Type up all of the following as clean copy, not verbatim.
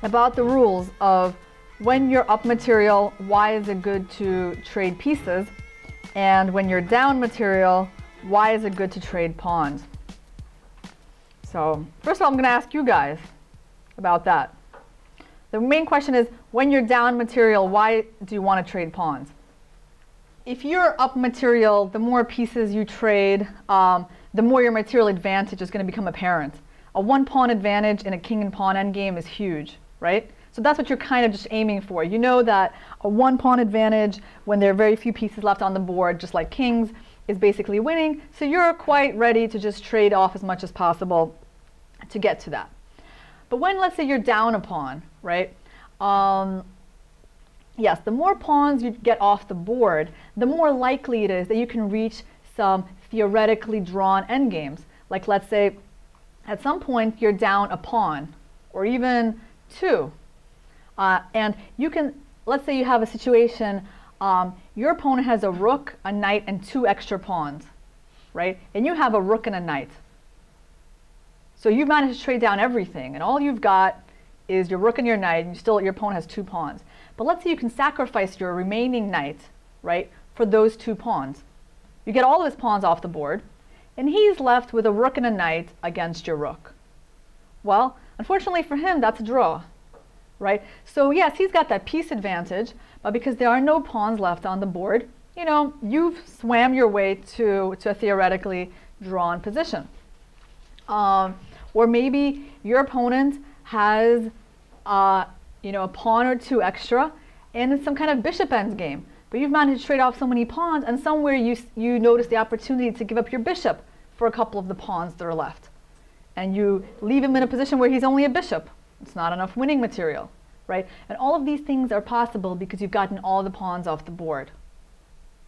about the rules of when you're up material, why is it good to trade pieces? And when you're down material, why is it good to trade pawns? So first of all, I'm going to ask you guys about that. The main question is, when you're down material, why do you want to trade pawns? If you're up material, the more pieces you trade, the more your material advantage is going to become apparent. A one pawn advantage in a king and pawn endgame is huge, right? So that's what you're kind of just aiming for. You know that a one pawn advantage when there are very few pieces left on the board, just like kings, is basically winning. So you're quite ready to just trade off as much as possible to get to that. But when, let's say, you're down a pawn, right? Yes, the more pawns you get off the board, the more likely it is that you can reach some theoretically drawn endgames. Like, let's say, at some point you're down a pawn, or even two. And you can, let's say you have a situation, your opponent has a rook, a knight, and two extra pawns, right? And you have a rook and a knight. So you've managed to trade down everything, and all you've got is your rook and your knight, and your opponent has two pawns. But let's say you can sacrifice your remaining knight, right, for those two pawns. You get all of his pawns off the board, and he's left with a rook and a knight against your rook. Well, unfortunately for him, that's a draw, right? So yes, he's got that piece advantage, but because there are no pawns left on the board, you know, you've swam your way to a theoretically drawn position. Or maybe your opponent has you know, a pawn or two extra in some kind of bishop ends game. But you've managed to trade off so many pawns, and somewhere you notice the opportunity to give up your bishop for a couple of the pawns that are left. And you leave him in a position where he's only a bishop. It's not enough winning material, right? And all of these things are possible because you've gotten all the pawns off the board.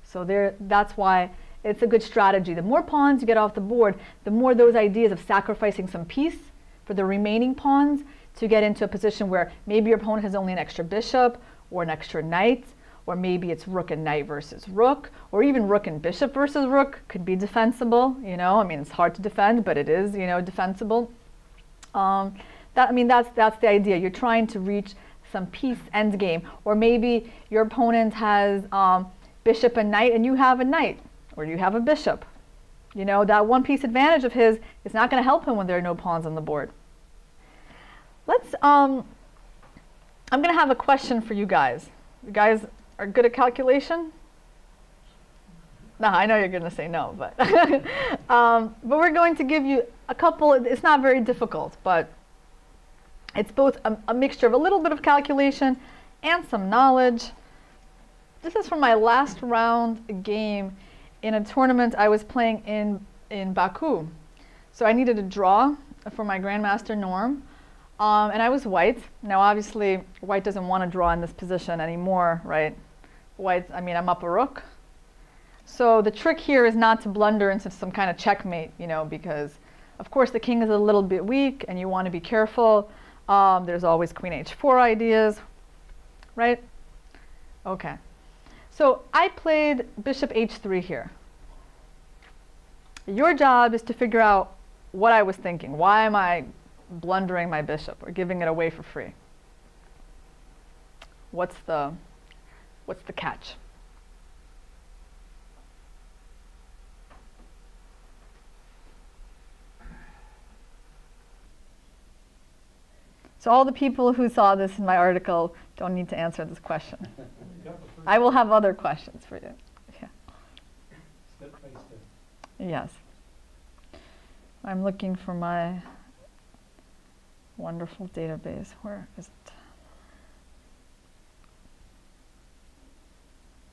So that's why it's a good strategy. The more pawns you get off the board, the more those ideas of sacrificing some piece for the remaining pawns to get into a position where maybe your opponent has only an extra bishop or an extra knight, or maybe it's rook and knight versus rook, or even rook and bishop versus rook could be defensible. You know, I mean, it's hard to defend, but it is, you know, defensible. That's the idea. You're trying to reach some piece end game, or maybe your opponent has bishop and knight, and you have a knight, or you have a bishop. You know, that one piece advantage of his is not going to help him when there are no pawns on the board. I'm going to have a question for you guys. You guys are good at calculation? No, I know you're going to say no, but but we're going to give you a couple. It's not very difficult, but it's both a mixture of a little bit of calculation and some knowledge. This is from my last round game in a tournament I was playing in Baku. So I needed a draw for my Grandmaster norm. And I was white. Now obviously white doesn't want to draw in this position anymore, right? I'm up a rook. So the trick here is not to blunder into some kind of checkmate, you know, because of course the king is a little bit weak and you want to be careful. There's always queen h4 ideas, right? Okay. So I played bishop h3 here. Your job is to figure out what I was thinking. Why am I blundering my bishop or giving it away for free? What's the catch? So all the people who saw this in my article don't need to answer this question. I will have other questions for you. Yeah. Step by step. Yes. I'm looking for my wonderful database. Where is it?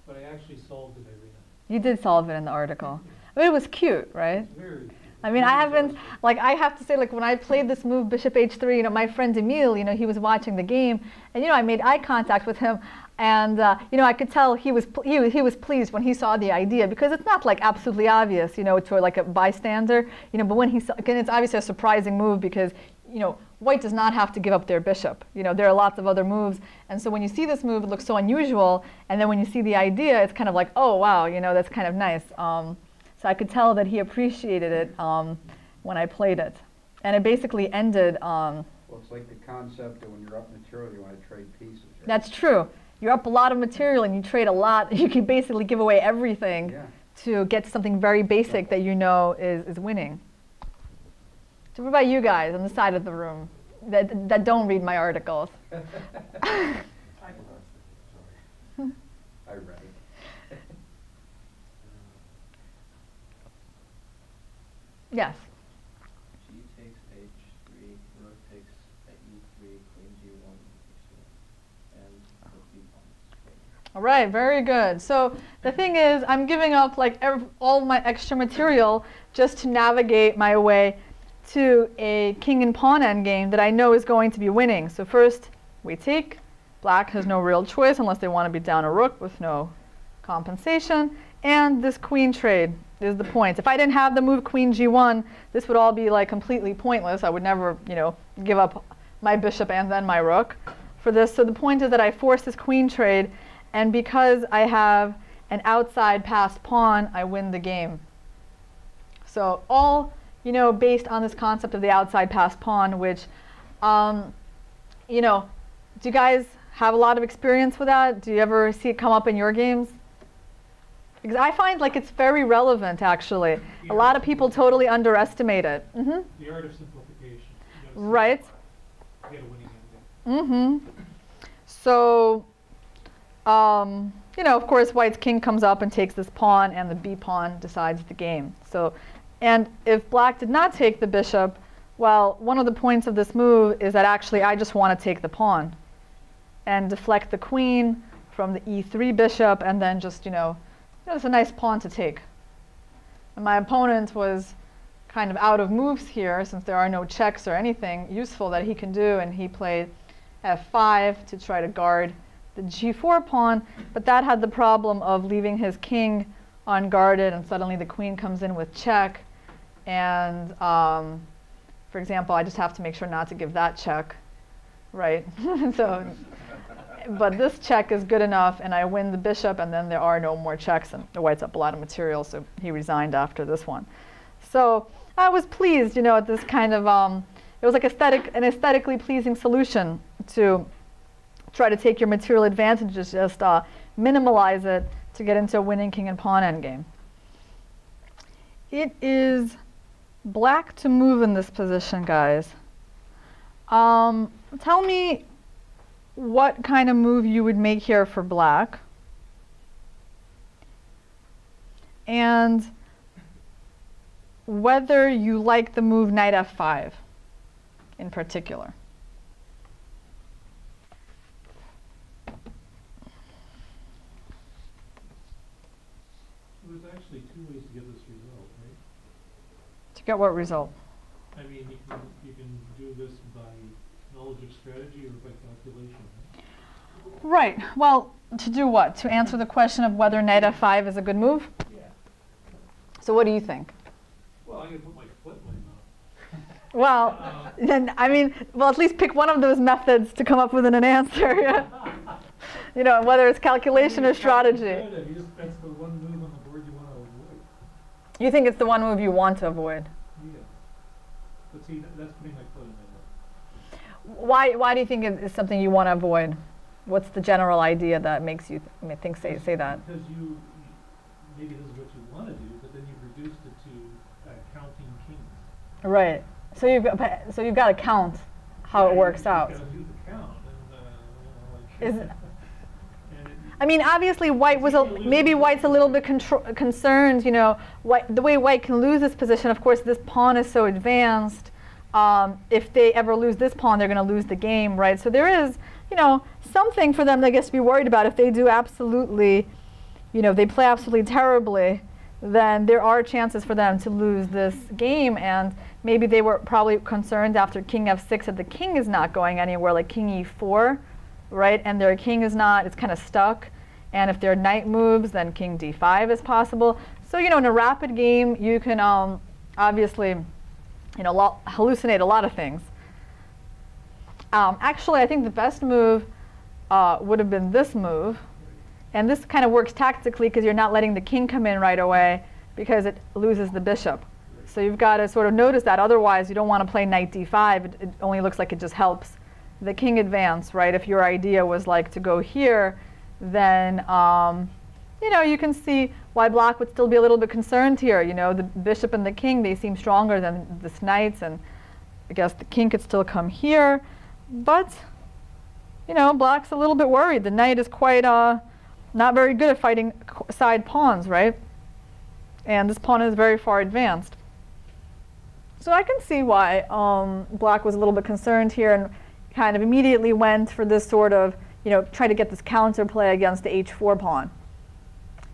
But I actually solved it, Irina. You did solve it in the article. But it was cute, right? Very. I mean, I haven't, like, I have to say, like, when I played this move, bishop h3, you know, my friend Emil, you know, he was watching the game, and, you know, I made eye contact with him, and, you know, I could tell he was pleased when he saw the idea, because it's not, like, absolutely obvious, you know, to, like, a bystander, you know, but when he saw, again, it's obviously a surprising move, because, you know, white does not have to give up their bishop. You know, there are lots of other moves, and so when you see this move, it looks so unusual, and then when you see the idea, it's kind of like, oh, wow, you know, that's kind of nice. So I could tell that he appreciated it when I played it. And it basically ended, Well, Well, it's like the concept that when you're up material, you want to trade pieces. Right? That's true. You're up a lot of material and you trade a lot. You can basically give away everything to get something very basic that you know is winning. So what about you guys on the side of the room that don't read my articles? I read it. Yes. G takes H3, rook takes at E3, queen G1, and rook B1. All right, very good. So the thing is, I'm giving up like all my extra material just to navigate my way to a king and pawn endgame that I know is going to be winning. So first, we take. Black has no real choice unless they want to be down a rook with no compensation. And this queen trade is the point. If I didn't have the move queen G1, this would all be like completely pointless. I would never, give up my bishop and then my rook for this. So the point is that I force this queen trade, and because I have an outside passed pawn, I win the game. So all, based on this concept of the outside passed pawn, which, do you guys have a lot of experience with that? Do you ever see it come up in your games? Because I find like it's very relevant, actually. A lot of people totally underestimate it. The art of simplification. Right. Get a winning ending. So, of course, white's king comes up and takes this pawn, and the b pawn decides the game. So, and if black did not take the bishop, well, one of the points of this move is that actually I just want to take the pawn and deflect the queen from the e3 bishop, and then just, it's a nice pawn to take. And my opponent was kind of out of moves here, since there are no checks or anything useful that he can do, and he played f5 to try to guard the g4 pawn, but that had the problem of leaving his king unguarded, and suddenly the queen comes in with check, and for example, I just have to make sure not to give that check, right? So, but this check is good enough, and I win the bishop, and then there are no more checks, and the white's up a lot of material, so he resigned after this one. So I was pleased, at this kind of, it was like an aesthetically pleasing solution to try to take your material advantages, just minimalize it to get into a winning king and pawn endgame. It is black to move in this position, guys. Tell me what kind of move you would make here for black. And whether you like the move knight f5 in particular. There's actually two ways to get this result, right? To get what result? I mean, you can do this by knowledge of strategy or by calculation, right? Right. Well, to do what? To answer the question of whether knight f5 is a good move? Yeah. So what do you think? Well, I'm going to put my foot in my mouth. Well, then, at least pick one of those methods to come up with an answer. Whether it's calculation or strategy. That's the one move on the board you want to avoid. You think it's the one move you want to avoid? Yeah. But see, that's putting my foot in my mouth. Why do you think it is something you want to avoid? What's the general idea that makes you say that? Because maybe this is what you want to do, but then you've reduced it to counting kings. Right. So you've got to count how it works out. You've got to do the count. And, obviously, maybe white's a little bit concerned. The way white can lose this position. Of course, this pawn is so advanced. If they ever lose this pawn, they're going to lose the game, right? So there is, something for them, I guess, to be worried about. If they do absolutely, they play absolutely terribly, then there are chances for them to lose this game. And maybe they were probably concerned after king f6 that the king is not going anywhere, like king e4, right? And their king is not, it's kind of stuck. And if their knight moves, then king d5 is possible. So, in a rapid game, you can obviously, hallucinate a lot of things. Actually, I think the best move would have been this move. And this kind of works tactically because you're not letting the king come in right away because it loses the bishop. So you've got to sort of notice that. Otherwise, you don't want to play knight d5. It only looks like it just helps the king advance, right? If your idea was like to go here, then you know, you can see why black would still be a little bit concerned here. You know, the bishop and the king, they seem stronger than this knights, and I guess the king could still come here. But, you know, black's a little bit worried. The knight is quite not very good at fighting side pawns, right? And this pawn is very far advanced. So I can see why black was a little bit concerned here and kind of immediately went for this sort of, you know, try to get this counterplay against the h4 pawn.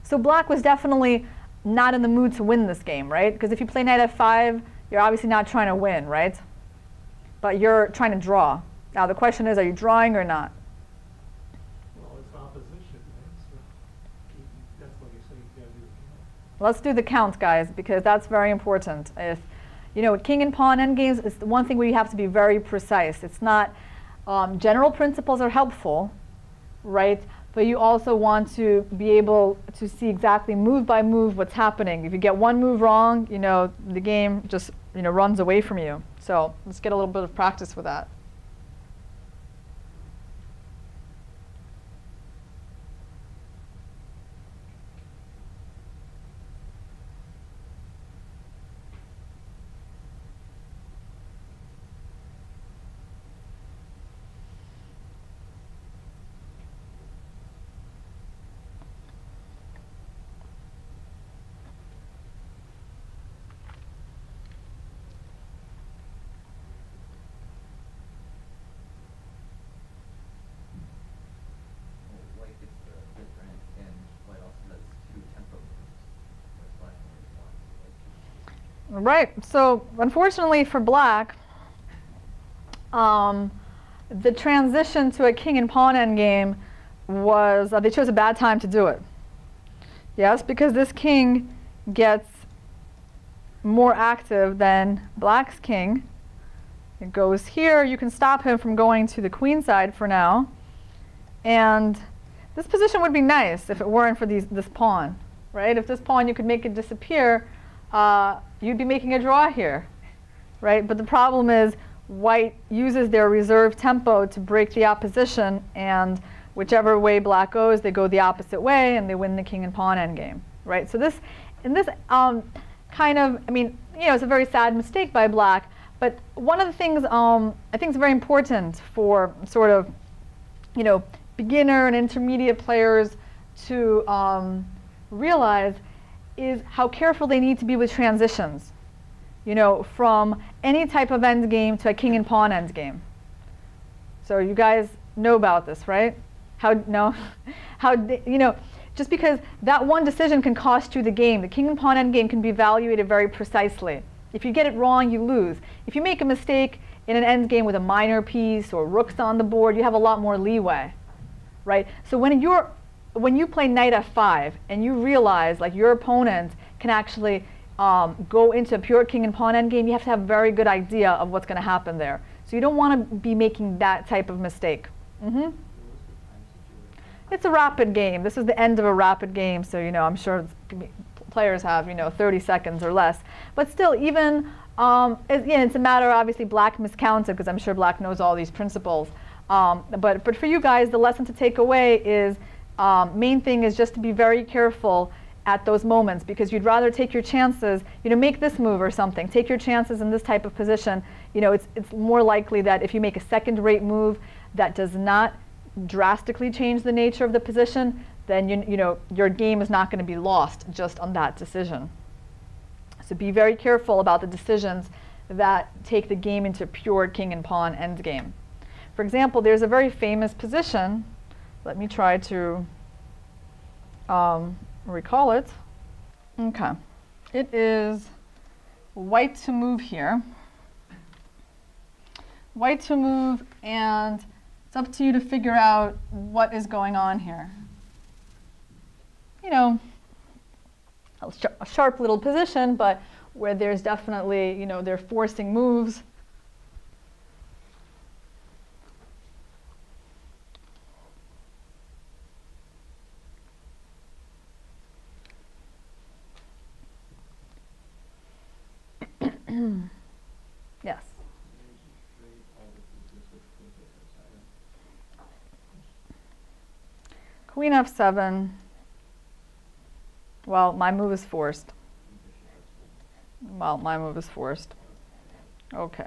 So black was definitely not in the mood to win this game, right? Because if you play knight f5, you're obviously not trying to win, right? But you're trying to draw. Now the question is, are you drawing or not? Well, it's opposition, right? So that's why you say you gotta do the count. Let's do the count, guys, because that's very important. If, you know, king and pawn endgames is the one thing where you have to be very precise. It's not, general principles are helpful, right? But you also want to be able to see exactly move by move what's happening. If you get one move wrong, you know, the game just, you know, runs away from you. So let's get a little bit of practice with that. White gets the different, and white also has two tempo moves, whereas black only has one. Right. So unfortunately for black, the transition to a king and pawn endgame was, they chose a bad time to do it. Yes, because this king gets more active than black's king. It goes here. You can stop him from going to the queen side for now. And this position would be nice if it weren't for this pawn, right? If this pawn, you could make it disappear, you'd be making a draw here, right? But the problem is white uses their reserve tempo to break the opposition, and whichever way black goes, they go the opposite way, and they win the king and pawn endgame, right? So this, in this kind of, I mean, you know, it's a very sad mistake by black, but one of the things I think is very important for sort of, you know, beginner and intermediate players to realize is how careful they need to be with transitions, you know, from any type of end game to a king and pawn end game. So you guys know about this, right? You know, just because that one decision can cost you the game. The king and pawn end game can be evaluated very precisely. If you get it wrong, you lose. If you make a mistake in an end game with a minor piece or rooks on the board, you have a lot more leeway, right? So when you play knight f5 and you realize like your opponent can actually go into a pure king and pawn endgame, you have to have a very good idea of what's going to happen there. So you don't want to be making that type of mistake. It's a rapid game. This is the end of a rapid game, so you know, I'm sure players have, you know, 30 seconds or less. But still, even it's a matter, obviously, black miscounted, because I'm sure black knows all these principles. But for you guys, the lesson to take away is main thing is just to be very careful at those moments, because you'd rather take your chances, you know, make this move or something. Take your chances in this type of position. You know, it's more likely that if you make a second-rate move that does not drastically change the nature of the position, then you know your game is not going to be lost just on that decision. So be very careful about the decisions that take the game into pure king and pawn endgame. For example, there's a very famous position. Let me try to recall it. Okay. It is white to move here. White to move, and it's up to you to figure out what is going on here. You know, a sharp little position, but where there's definitely, you know, they're forcing moves. Yes. Queen f7. Well, my move is forced. Well, my move is forced. Okay.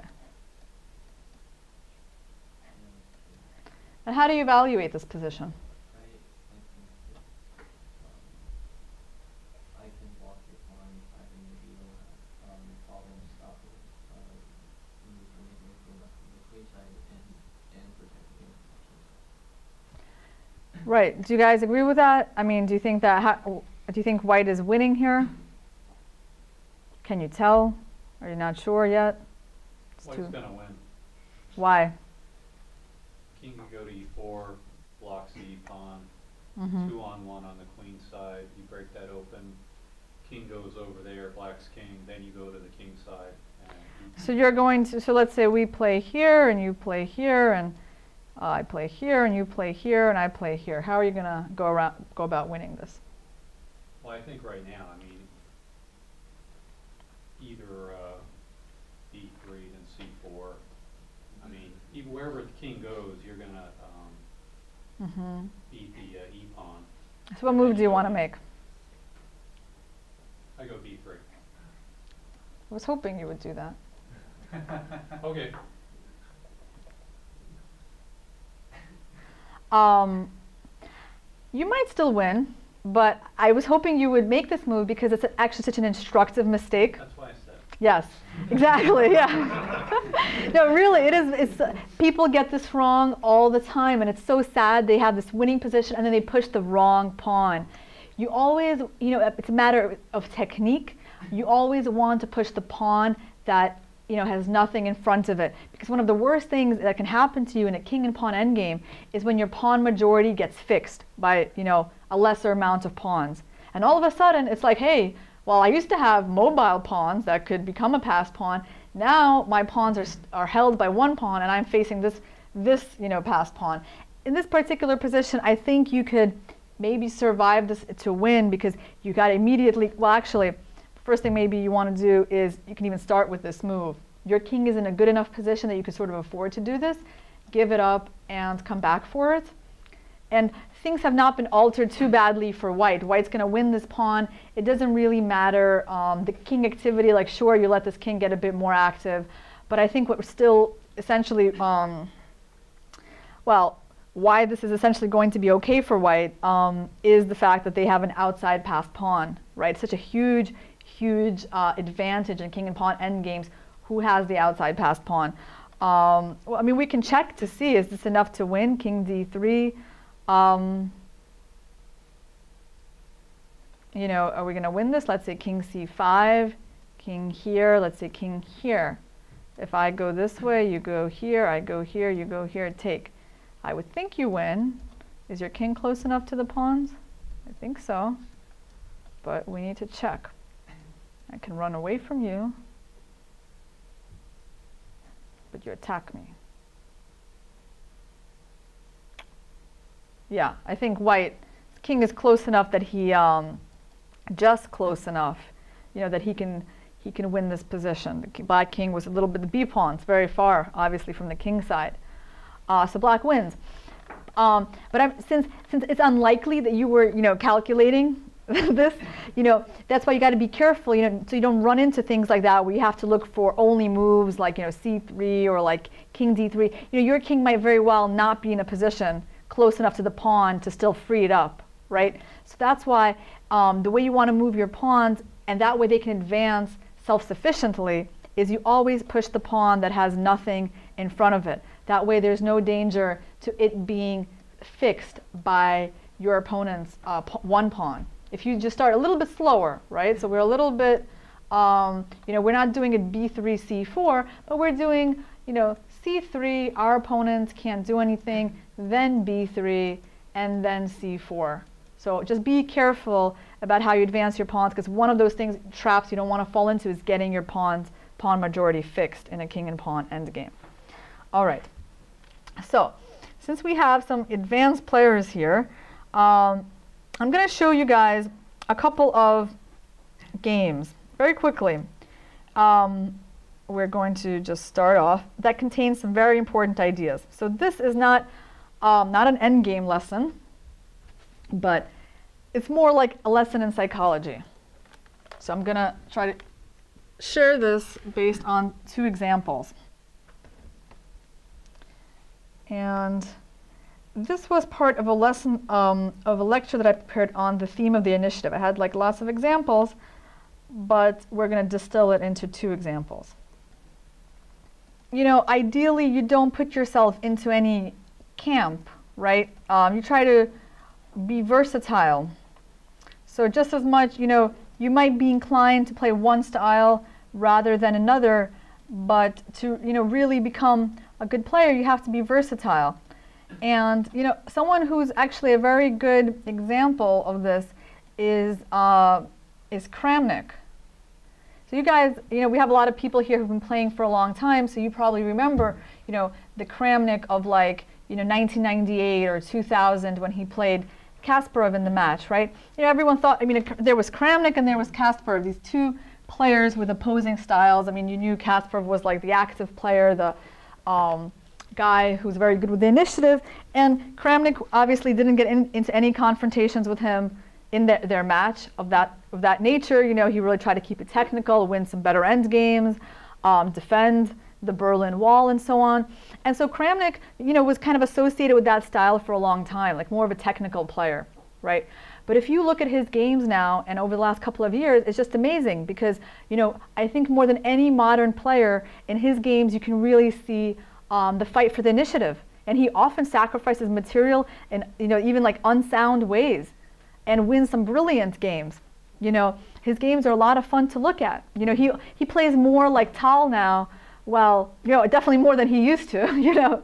And how do you evaluate this position? I can block it on either maybe you'll have problem stop it move from making it go back to the queen side and protecting it. Right. Do you guys agree with that? I mean, do you think that do you think white is winning here? Can you tell? Are you not sure yet? White's going to win. Why? King can go to e4, blocks the e-pawn, 2-on-1 on the queen side. You break that open. King goes over there, black's king. Then you go to the king side. So you're going to, so let's say we play here and you play here and I play here and you play here and I play here. How are you going to go about winning this? Well, I think right now, I mean, either b3 then c4. I mean, even wherever the king goes, you're going to beat the e-pawn. So what move do you want to make? I go b3. I was hoping you would do that. Okay. You might still win, but I was hoping you would make this move because it's actually such an instructive mistake. That's why I said. Yes, exactly, yeah. No, really, it is. It's, people get this wrong all the time, and it's so sad. They have this winning position, and then they push the wrong pawn. You always, you know, it's a matter of technique. You always want to push the pawn that, you know, has nothing in front of it. Because one of the worst things that can happen to you in a king and pawn endgame is when your pawn majority gets fixed by, you know, a lesser amount of pawns. And all of a sudden, it's like, hey, well, I used to have mobile pawns that could become a passed pawn. Now my pawns are held by one pawn, and I'm facing this you know, passed pawn. In this particular position, I think you could maybe survive this to win because you got immediately. Well, actually, first thing maybe you want to do is you can even start with this move. Your king is in a good enough position that you could sort of afford to do this. Give it up and come back for it. And things have not been altered too badly for white. White's going to win this pawn. It doesn't really matter. The king activity, like sure, you let this king get a bit more active. But I think what we're still essentially, well, why this is essentially going to be okay for white is the fact that they have an outside passed pawn, right? Such a huge advantage in king and pawn endgames. Who has the outside passed pawn? Well, I mean, we can check to see, is this enough to win? King d3. You know, are we going to win this? Let's say king c5, king here, let's say king here. If I go this way, you go here, I go here, you go here, take. I would think you win. Is your king close enough to the pawns? I think so, but we need to check. I can run away from you, but you attack me. Yeah, I think white king is close enough that he just close enough, you know, that he can win this position. The black king was a little bit the b pawn. It's very far, obviously, from the king side. So black wins. But since it's unlikely that you were, you know, calculating this, you know, that's why you got to be careful, you know, so you don't run into things like that where you have to look for only moves like, you know, c3 or like king d3. You know, your king might very well not be in a position close enough to the pawn to still free it up, right? So that's why the way you want to move your pawns, and that way they can advance self-sufficiently, is you always push the pawn that has nothing in front of it. That way there's no danger to it being fixed by your opponent's one pawn. If you just start a little bit slower, right? So we're a little bit, you know, we're not doing it b3, c4, but we're doing, you know, c3, our opponents can't do anything, then b3, and then c4. So just be careful about how you advance your pawns, because one of those things, traps you don't want to fall into, is getting your pawn majority fixed in a king and pawn endgame. All right. So since we have some advanced players here, I'm going to show you guys a couple of games very quickly. we're going to just start off that contains some very important ideas. So this is not an endgame lesson, but it's more like a lesson in psychology. So I'm going to try to share this based on 2 examples. And this was part of a lesson, of a lecture that I prepared on the theme of the initiative. I had like lots of examples, but we're going to distill it into 2 examples. You know, ideally, you don't put yourself into any camp, right? You try to be versatile. So just as much, you know, you might be inclined to play one style rather than another, but to, you know, really become a good player, you have to be versatile. And, you know, someone who's actually a very good example of this is Kramnik. So you guys, you know, we have a lot of people here who've been playing for a long time, so you probably remember, you know, the Kramnik of like, you know, 1998 or 2000 when he played Kasparov in the match, right? You know, everyone thought, I mean, there was Kramnik and there was Kasparov, these 2 players with opposing styles. I mean, you knew Kasparov was like the active player, the guy who's very good with the initiative, and Kramnik obviously didn't get into any confrontations with him in their match of that nature. You know, he really tried to keep it technical, win some better end games, defend the Berlin Wall, and so on. And so Kramnik, you know, was kind of associated with that style for a long time, like more of a technical player, right? But if you look at his games now and over the last couple of years, it's just amazing because, you know, I think more than any modern player in his games, you can really see the fight for the initiative. And he often sacrifices material in, you know, even like unsound ways and wins some brilliant games. You know, his games are a lot of fun to look at. You know, he plays more like Tal now. Well, you know, definitely more than he used to, you know.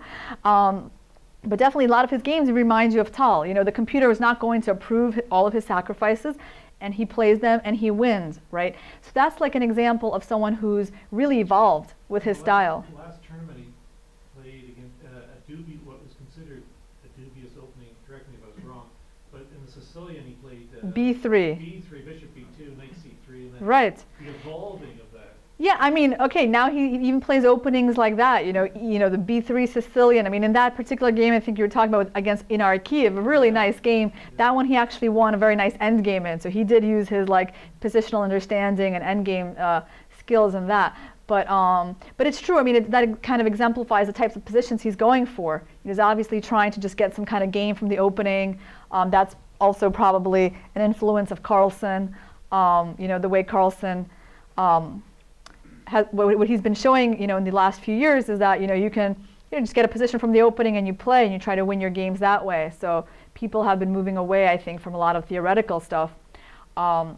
But definitely a lot of his games remind you of Tal. You know, the computer is not going to approve all of his sacrifices, and he plays them and he wins, right? So that's like an example of someone who's really evolved with his style. Last tournament he played against what was considered a dubious opening, correct me if I was wrong, but in the Sicilian he played B3. B3, bishop B2, knight C3, and then right. the evolving of that. Yeah, I mean, okay, now he even plays openings like that, you know, the B3 Sicilian. I mean, in that particular game, I think you were talking about against Inar Kiev, a really nice game. That one he actually won a very nice end game in. So he did use his like positional understanding and end game skills in that. But it's true. I mean, that kind of exemplifies the types of positions he's going for. He's obviously trying to just get some kind of game from the opening. That's also probably an influence of Carlsen. You know, the way Carlsen. What he's been showing, you know, in the last few years is that, you know, you can just get a position from the opening and you play and you try to win your games that way. So people have been moving away, I think, from a lot of theoretical stuff. But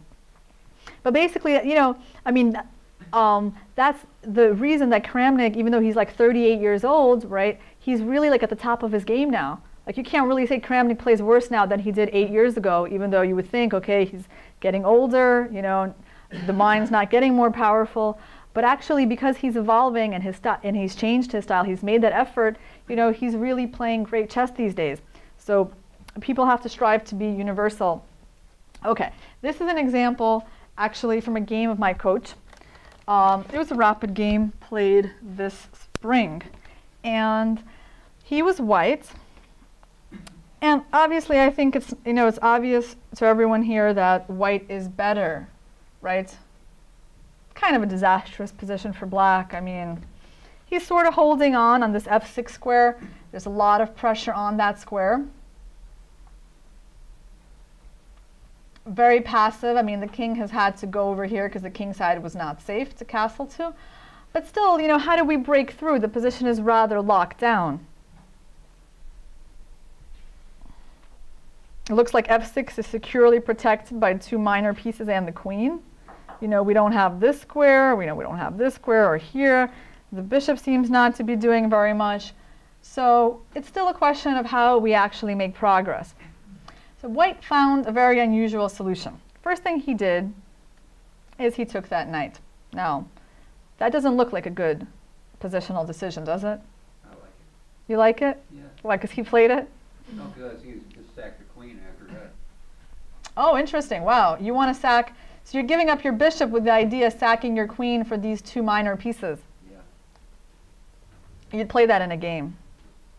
basically, you know, I mean, that's the reason that Kramnik, even though he's like 38 years old, right, he's really like at the top of his game now. Like you can't really say Kramnik plays worse now than he did 8 years ago, even though you would think, okay, he's getting older, you know, the mind's not getting more powerful. But actually, because he's evolving and he's changed his style, he's made that effort, you know, he's really playing great chess these days. So people have to strive to be universal. Okay, this is an example actually from a game of my coach. It was a rapid game played this spring. And he was white. And obviously, I think it's, you know, it's obvious to everyone here that white is better, right? Kind of a disastrous position for black. I mean, he's sort of holding on this f6 square. There's a lot of pressure on that square. Very passive. I mean, the king has had to go over here because the king side was not safe to castle to. But still, you know, how do we break through? The position is rather locked down. It looks like f6 is securely protected by 2 minor pieces and the queen. You know, we don't have this square, we don't have this square or here. The bishop seems not to be doing very much. So it's still a question of how we actually make progress. So white found a very unusual solution. First thing he did is he took that knight. Now, that doesn't look like a good positional decision, does it? I like it. You like it? Yeah. Why, because he played it? No, because he just sacked the queen after that. Oh, interesting. Wow. You want to sack. So you're giving up your bishop with the idea of sacking your queen for these 2 minor pieces. you'd play that in a game.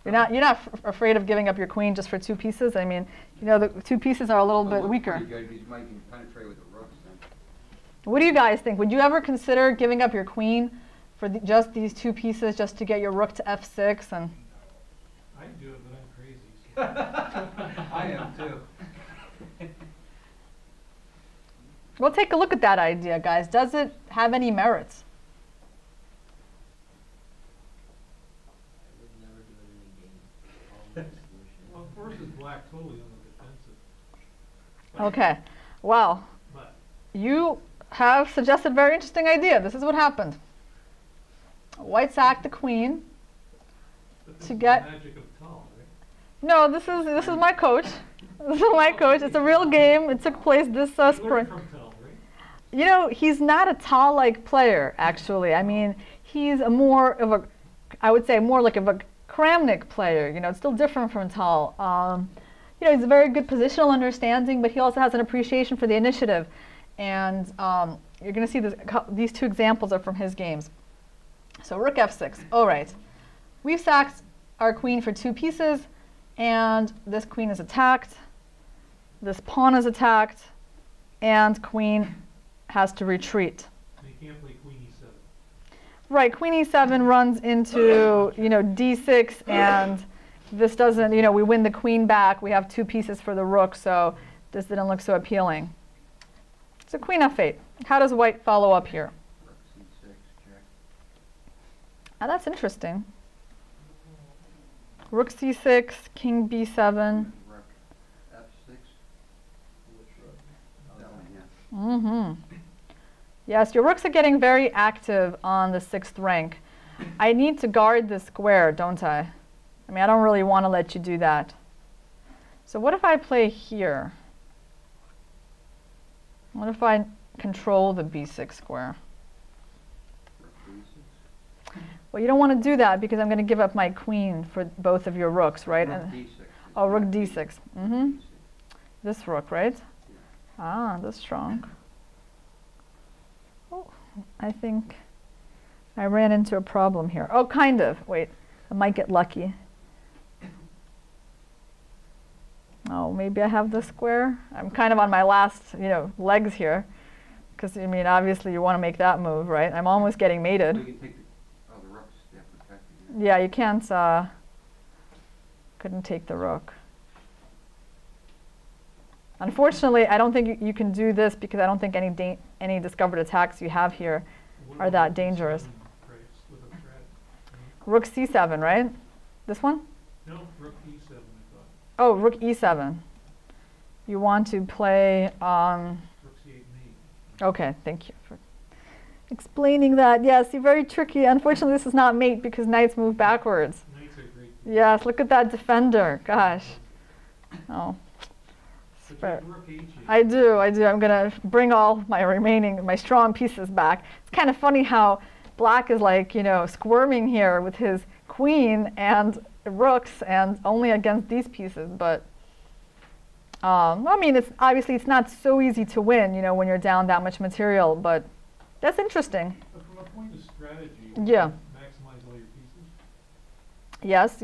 You're not afraid of giving up your queen just for 2 pieces? I mean, you know, the 2 pieces are a little bit weaker. Pretty good, because you might can penetrate with the rooks then. What do you guys think? Would you ever consider giving up your queen for just these 2 pieces just to get your rook to f6? And I'd do it, but I'm crazy. So. I am too. we'll take a look at that idea, guys. Does it have any merits? I would never do it in a game. Always solution. Well, forces black totally on the defensive. Okay. Well, But you have suggested a very interesting idea. This is what happened. White sacked the queen. this To is get- the magic of Tal, right? No, this is my coach. This is my coach. It's a real game. It took place this You learned spring. from Tal, right? You know, he's not a Tal-like player, actually. I mean, he's a more of a, I would say, more like of a Kramnik player. You know, it's still different from Tal. You know, he's a very good positional understanding, but he also has an appreciation for the initiative. And you're going to see these 2 examples are from his games. So rook f6. All right. We've sacked our queen for 2 pieces, and this queen is attacked. This pawn is attacked, and queen has to retreat. And you can't play queen e7. Right, queen e7 runs into, you know, d6, and this doesn't, you know, we win the queen back. We have 2 pieces for the rook, so this didn't look so appealing. So queen f8. How does white follow up here? Rook c6, check. Now that's interesting. Rook c6, king b7. Rook f6. Which rook? That one, yeah. Mm-hmm. Yes, your rooks are getting very active on the 6th rank. I need to guard this square, don't I? I mean, I don't really want to let you do that. So what if I play here? What if I control the b6 square? Rook b6. Well, you don't want to do that because I'm going to give up my queen for both of your rooks, right? Rook And- d6. oh, rook d6. Mm-hmm. D6. This rook, right? Ah, that's strong. Oh, I think I ran into a problem here. Oh, kind of. Wait, I might get lucky. Oh, maybe I have this square. I'm kind of on my last, you know, legs here. Because, I mean, obviously you want to make that move, right? I'm almost getting We mated. can take the rooks, they're protected. Yeah, you can't, couldn't take the rook. Unfortunately, I don't think you can do this because I don't think any discovered attacks you have here What are about that rook dangerous. e7 price with a threat? Rook c7, right? This one? No, rook e7, I thought. Oh, rook e7. You want to play, Rook c8 mate. okay, thank you for explaining that. Yes, you're very tricky. Unfortunately, this is not mate because knights move backwards. Knights are great. Yes, look at that defender. Gosh. Oh. But you have rook h8. I do. I'm going to bring all my strong pieces back. It's kind of funny how black is like, you know, squirming here with his queen and rooks and only against these pieces. But, I mean, it's obviously it's not so easy to win, you know, when you're down that much material. But that's interesting. But from a point of strategy, Yeah. maximize all your pieces. Yes,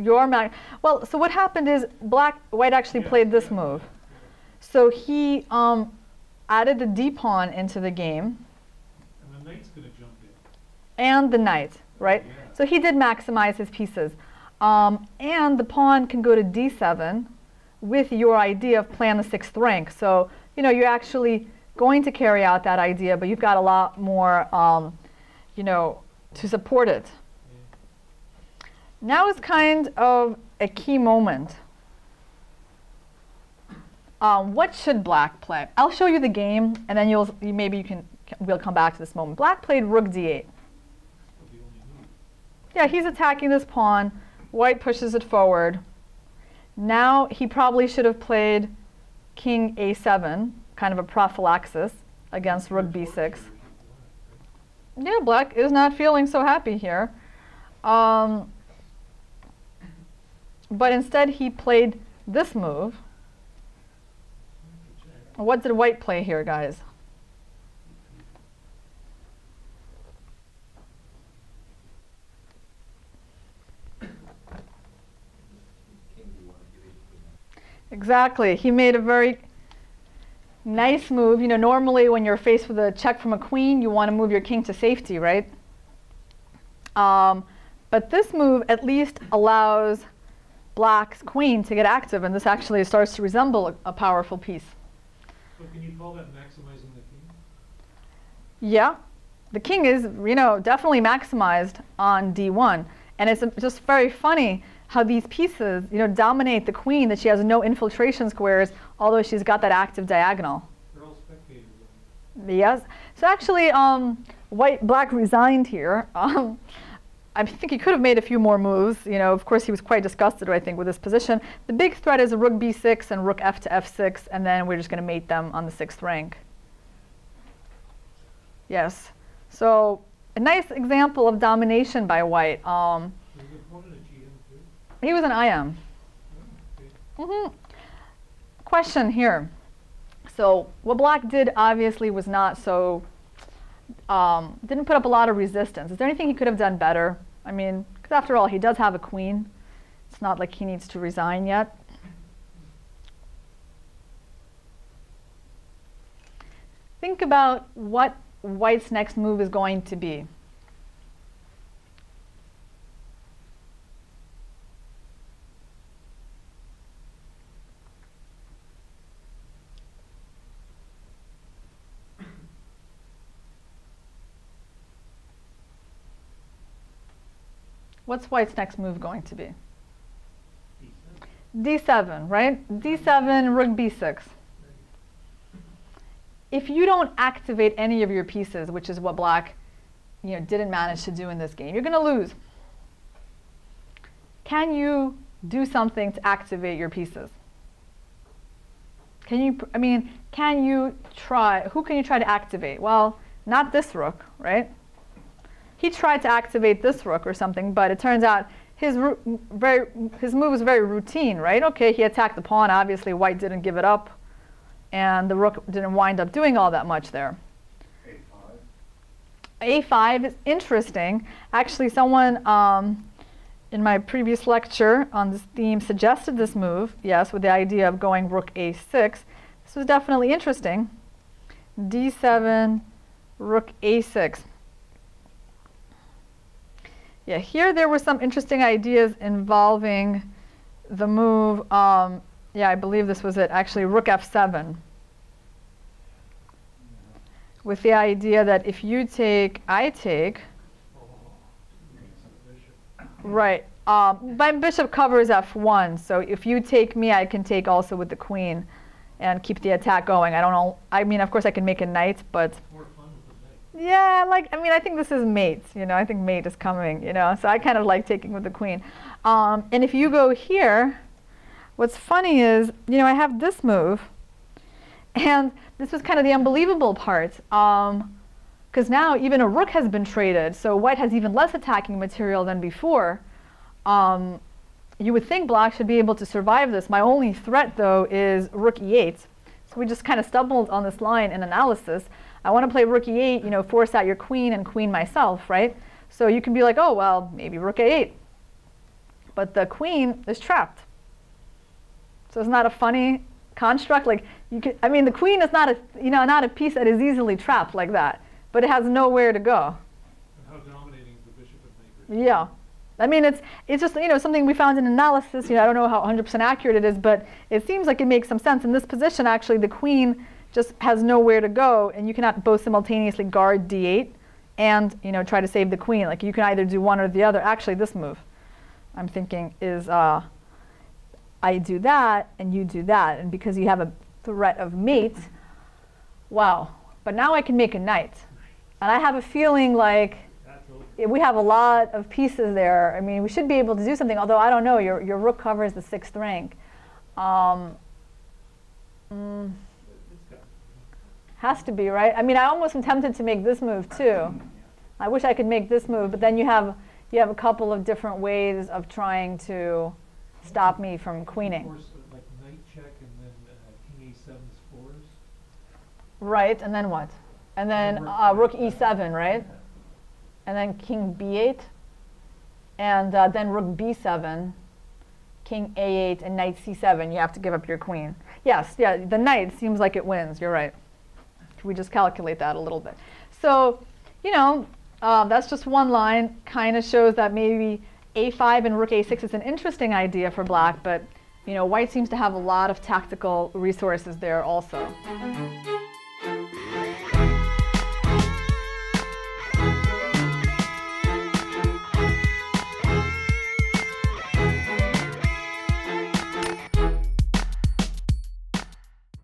well, so what happened is white actually Yeah, played this yeah, move. yeah. So he added the d pawn into the game. And the knight's going to jump in. And the knight, right? Yeah. So he did maximize his pieces. And the pawn can go to d7 with your idea of play on the 6th rank. So, you know, you're actually going to carry out that idea, but you've got a lot more, you know, to support it. Yeah. Now is kind of a key moment. What should black play? I'll show you the game, and then we'll come back to this moment. Black played rook d8. That's the only move. Yeah, he's attacking this pawn. White pushes it forward. Now he probably should have played king a7, kind of a prophylaxis against rook b6. Yeah, black is not feeling so happy here. But instead he played this move. What did white play here, guys? Exactly. He made a very nice move. You know, normally when you're faced with a check from a queen, you want to move your king to safety, right? But this move at least allows black's queen to get active, and this actually starts to resemble a powerful piece. So can you call that maximizing the king? Yeah, the king is, you know, definitely maximized on d1, and it's just very funny how these pieces, you know, dominate the queen, that she has no infiltration squares, although she's got that active diagonal. They're all spectators. Yes. So actually, black resigned here. I think he could have made a few more moves. You know, of course, he was quite disgusted, I think, with this position. The big threat is a rook b6 and rook f to f6, and then we're just going to mate them on the 6th rank. Yes. So a nice example of domination by white. Was the opponent a GM too? He was an IM. Oh, okay. Question here. So what black did obviously was not so, didn't put up a lot of resistance. Is there anything he could have done better? I mean, because after all, he does have a queen. It's not like he needs to resign yet. Think about what white's next move is going to be. What's white's next move going to be? D7, right? D7, rook b6. If you don't activate any of your pieces, which is what black, you know, didn't manage to do in this game, you're going to lose. Can you do something to activate your pieces? Can you, I mean, can you try, who can you try to activate? Well, not this rook, right? He tried to activate this rook or something, but it turns out his move was very routine, right? Okay, he attacked the pawn. Obviously, white didn't give it up, and the rook didn't wind up doing all that much there. A5 is interesting. Actually, someone in my previous lecture on this theme suggested this move, yes, with the idea of going rook a6. This was definitely interesting. D7, rook a6. Yeah, here there were some interesting ideas involving the move. Yeah, I believe this was it. Actually, rook f7. With the idea that if you take, I take. Right. My bishop covers f1, so if you take me, I can take also with the queen and keep the attack going. I don't know. I mean, of course, I can make a knight, but. More fun with the knight. Yeah, I mean, I think this is mate. You know, I think mate is coming. You know, so I kind of like taking with the queen. And if you go here, what's funny is, you know, I have this move, and this was kind of the unbelievable part, because now even a rook has been traded, so white has even less attacking material than before. You would think black should be able to survive this. My only threat, though, is rook e8. So we just kind of stumbled on this line in analysis. I want to play rook e8, you know, force out your queen and queen myself, right? So you can be like, oh, well, maybe rook a8. But the queen is trapped. So isn't that a funny construct? Like, you could, I mean, the queen is not a, you know, not a piece that is easily trapped like that, but it has nowhere to go. And how dominating the bishop would make her. Yeah. I mean, it's just, you know, something we found in analysis. You know, I don't know how 100% accurate it is, but it seems like it makes some sense. In this position, actually, the queen just has nowhere to go, and you cannot both simultaneously guard d8 and, you know, try to save the queen. Like, you can either do one or the other. Actually, this move, I'm thinking, is I do that, and you do that. And because you have a threat of mate, wow. But now I can make a knight. And I have a feeling like we have a lot of pieces there. I mean, we should be able to do something, although I don't know, your rook covers the 6th rank. Has to be, right? I mean, I almost am tempted to make this move too. I wish I could make this move, but then you have a couple of different ways of trying to stop me from queening. Of course, like knight check and then king a7 scores. Right, and then what? And then rook e7, right? And then king b8, and then rook b7, king a8 and knight c7, you have to give up your queen. Yes, yeah, the knight seems like it wins. You're right. Can we just calculate that a little bit? So, you know, that's just one line. Kind of shows that maybe a5 and rook a6 is an interesting idea for black, but you know, white seems to have a lot of tactical resources there also.